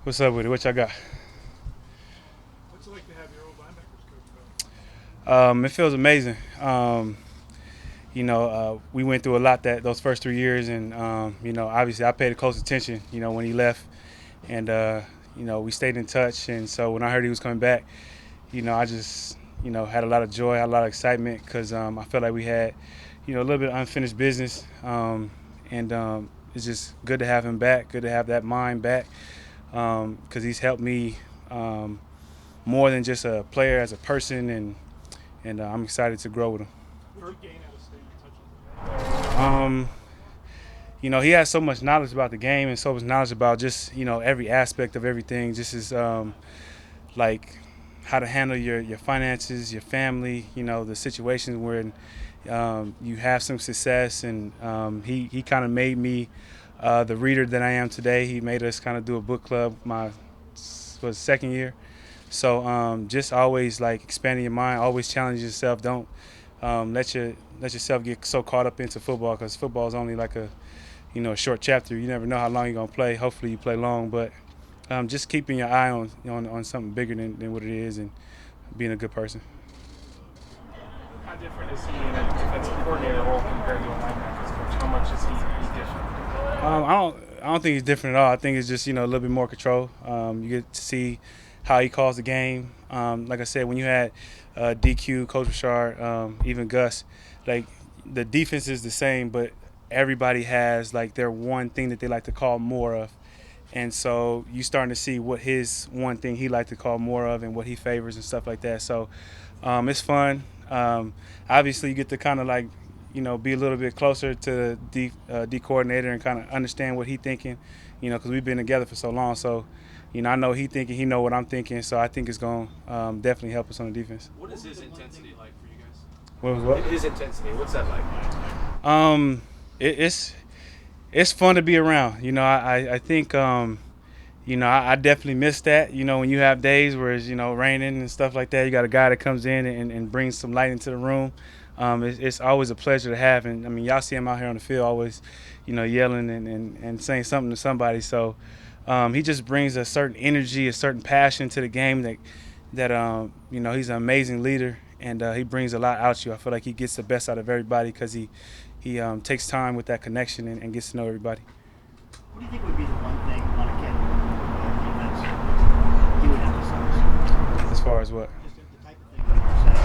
What's up with it? What y'all got? What's it like to have your old linebackers coach It feels amazing. We went through a lot those first 3 years, and obviously I paid close attention. When he left, and we stayed in touch. And so when I heard he was coming back, I just had a lot of joy, had a lot of excitement because I felt like we had a little bit of unfinished business, and it's just good to have him back. Good to have that mind back because he's helped me more than just a player, as a person, and I'm excited to grow with him. What'd you gain out of staying in touch with him? He has so much knowledge about the game and so much knowledge about just every aspect of everything. Just as like how to handle your finances, your family, the situations where you have some success, and he kind of made me the reader that I am today. He made us kind of do a book club my second year. So just always like expanding your mind, always challenge yourself. Don't let yourself get so caught up into football, because football is only like a short chapter. You never know how long you're gonna play. Hopefully you play long, but just keeping your eye on something bigger than what it is, and being a good person. How different is he in a defensive coordinator role compared to a linebackers coach? How much is he different? I don't think he's different at all. I think it's just a little bit more control. You get to see how he calls the game. Like I said, when you had DQ, Coach Richard, even Gus, like the defense is the same, but everybody has like their one thing that they like to call more of. And so you starting to see what his one thing he like to call more of and what he favors and stuff like that. So it's fun. Obviously, you get to kind of like be a little bit closer to the D coordinator and kind of understand what he thinking. Because we've been together for so long. So I know he thinking, he know what I'm thinking. So I think it's going to definitely help us on the defense. What is his intensity like for you guys? What was what? His intensity, what's that like? It's fun to be around. I think I definitely miss that. When you have days where it's raining and stuff like that, you got a guy that comes in and brings some light into the room. It's always a pleasure to have. And I mean, y'all see him out here on the field always yelling and saying something to somebody. So he just brings a certain energy, a certain passion to the game that he's an amazing leader, and he brings a lot out you. I feel like he gets the best out of everybody because he takes time with that connection and gets to know everybody. What do you think would be the one thing on a kid defense he would emphasize? As far as what? Just the type of thing that you're saying.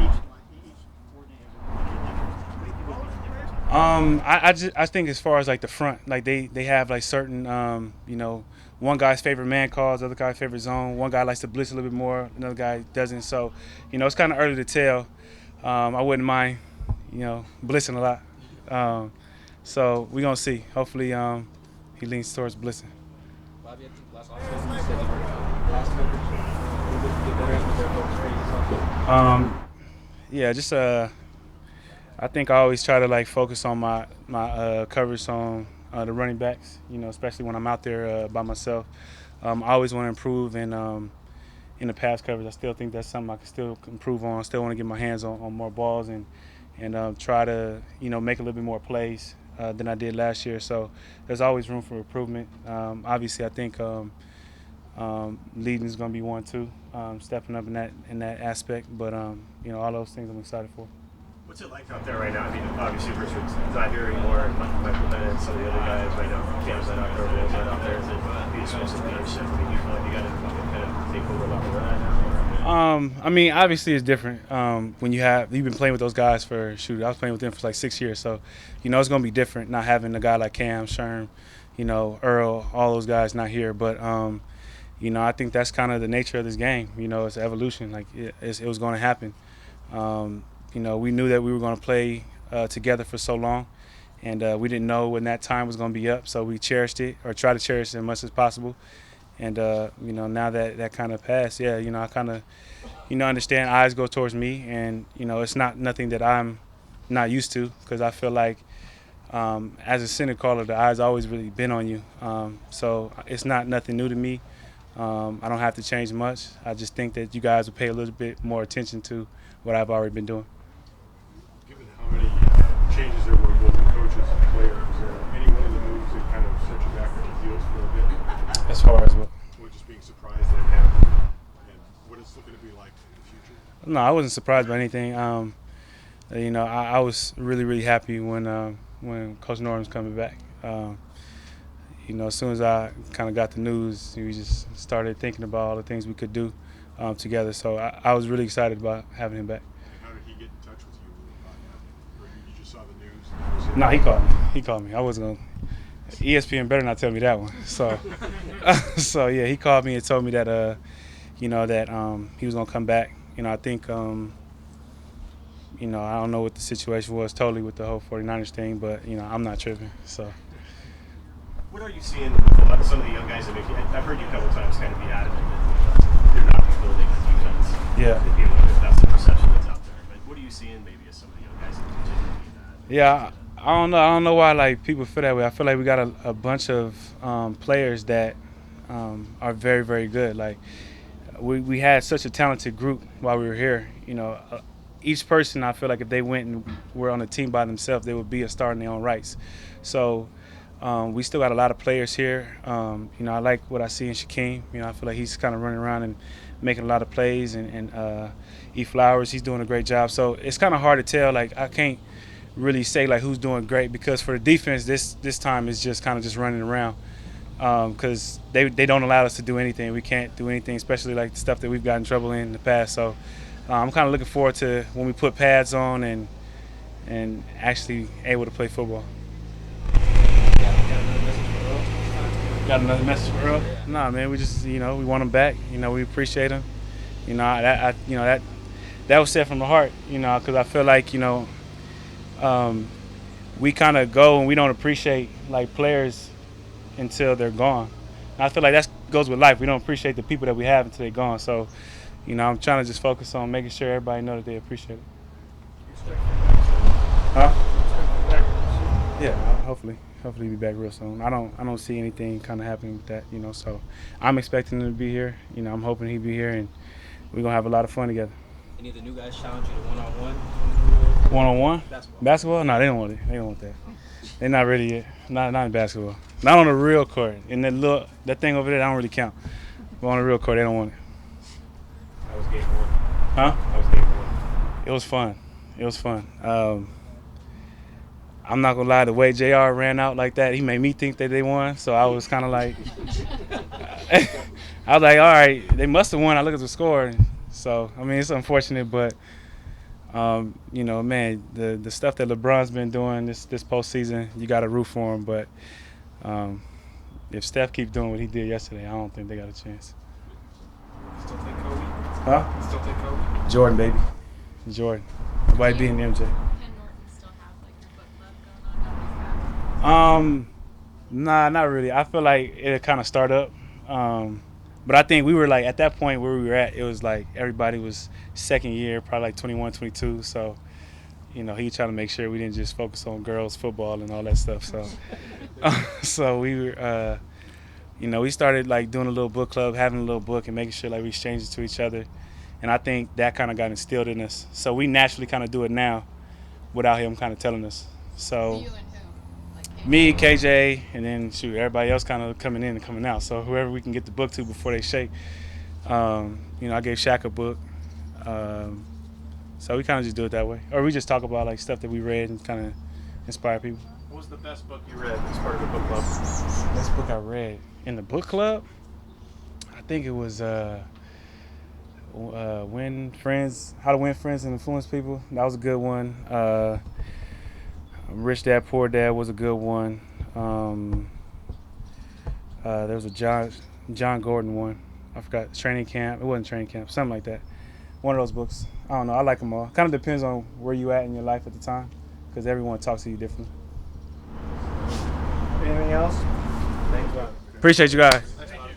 Each coordinator would be different. I think as far as like the front, like they have like certain one guy's favorite man calls, other guy's favorite zone. One guy likes to blitz a little bit more, another guy doesn't. So it's kind of early to tell. I wouldn't mind blitzing a lot. So we're gonna see. Hopefully he leans towards blitzing. Bobby, I think last offseason you said you were pass coverage. Get better with their folks crazy. Yeah, just I think I always try to like focus on my coverage on the running backs. Especially when I'm out there by myself. I always want to improve in the pass coverage. I still think that's something I can still improve on. I still want to get my hands on more balls and try to make a little bit more plays than I did last year. So there's always room for improvement. Obviously, I think leading is going to be one too, stepping up in that aspect. But all those things I'm excited for. What's it like out there right now? I mean, obviously Richard's not here anymore, and Michael Bennett and some of the other guys right now. Cam's not out there, Will's not out there. The explosive leadership. I mean, you feel like you got to kind of take over a lot more right now. I mean, obviously it's different when you've been playing with those guys for I was playing with them for like 6 years, so it's gonna be different not having a guy like Cam, Sherm, Earl, all those guys not here. But I think that's kind of the nature of this game. It's evolution. Like it was going to happen. We knew that we were going to play together for so long, and we didn't know when that time was going to be up, so we cherished it, or tried to cherish it as much as possible. And now that kind of passed, yeah, I kind of understand eyes go towards me, and it's not nothing that I'm not used to, because I feel like as a center caller, the eyes always really been on you. So it's not nothing new to me. I don't have to change much. I just think that you guys will pay a little bit more attention to what I've already been doing. Given how many changes there were both in coaches and players, is there any one of the moves that kind of set you back in the field for a bit? As far as what? being surprised that it happened, and what it's going to be like in the future? No, I wasn't surprised by anything. You know, I was really happy when Coach Norman's coming back. You know, as soon as I kind of got the news, we just started thinking about all the things we could do together. So I was really excited about having him back. And how did he get in touch with you about that? Or you just saw the news? And that was it? No, he called me. He called me. I wasn't going to. ESPN better not tell me that one. So, so yeah, he called me and told me that, you know, that he was going to come back. You know, I think, you know, I don't know what the situation was totally with the whole 49ers thing, but, you know, I'm not tripping. So. What are you seeing with some of the young guys that make you? I've heard you a couple times kind of be adamant that they're not rebuilding the defense. Yeah. Maybe a little bit, that's the perception that's out there. But what are you seeing maybe as some of the young guys that continue to be that? Yeah, I don't know. I don't know why like people feel that way. I feel like we got a bunch of players that are very good. Like we had such a talented group while we were here. You know, each person I feel like if they went and were on a team by themselves, they would be a star in their own rights. So we still got a lot of players here. You know, I like what I see in Shaquem. You know, I feel like he's kind of running around and making a lot of plays. And E. Flowers, he's doing a great job. So it's kind of hard to tell. Like I can't really say like who's doing great because for the defense this time is just kind of just running around because they don't allow us to do anything. We can't do anything, especially like the stuff that we've gotten in trouble in the past. So I'm kind of looking forward to when we put pads on and actually able to play football. Got another message for Earl? Nah, man, we just, you know, we want him back. You know, we appreciate him. You know, that was said from the heart, you know, because I feel like, you know, we kind of go and we don't appreciate like players until they're gone. And I feel like that goes with life. We don't appreciate the people that we have until they're gone. So, you know, I'm trying to just focus on making sure everybody knows that they appreciate it. Huh? Yeah, hopefully he'll be back real soon. I don't see anything kind of happening with that, you know. So I'm expecting him to be here. You know, I'm hoping he'll be here and we're gonna have a lot of fun together. Any of the new guys challenge you to one-on-one? One-on-one? Basketball? No, they don't want it. They don't want that. They're not ready yet. Not in basketball. Not on the real court. And that thing over there, that don't really count. But on the real court, they don't want it. That was game one. Huh? That was game one. It was fun. It was fun. I'm not gonna lie. The way JR ran out like that, he made me think that they won. So I was kind of like, I was like, all right, they must have won. I look at the score. So I mean, it's unfortunate, but. You know, man, the stuff that LeBron's been doing this postseason, you got to root for him. But if Steph keeps doing what he did yesterday, I don't think they got a chance. Still take Kobe? Huh? Still take Kobe? Jordan, baby. Jordan. Nobody beating MJ. Can Norton still have like your book club going on? Nah, not really. I feel like it'll kind of start up. But I think we were like at that point where we were at, it was like everybody was second year, probably like 21, 22. So, you know, he trying to make sure we didn't just focus on girls football and all that stuff. So, so we were, you know, we started like doing a little book club, having a little book and making sure like we exchanged it to each other. And I think that kind of got instilled in us. So we naturally kind of do it now without him kind of telling us. So. You and who? Like Me, KJ, and then shoot, everybody else kind of coming in and coming out. So whoever we can get the book to before they shake. You know, I gave Shaq a book. So we kind of just do it that way. Or we just talk about like stuff that we read and kind of inspire people. What was the best book you read as part of the book club? Best book I read in the book club? I think it was How to Win Friends and Influence People. That was a good one. Rich Dad, Poor Dad was a good one. There was a John Gordon one. I forgot. Training Camp. It wasn't Training Camp. Something like that. One of those books. I don't know. I like them all. Kind of depends on where you at in your life at the time because everyone talks to you differently. Anything else? Appreciate you guys.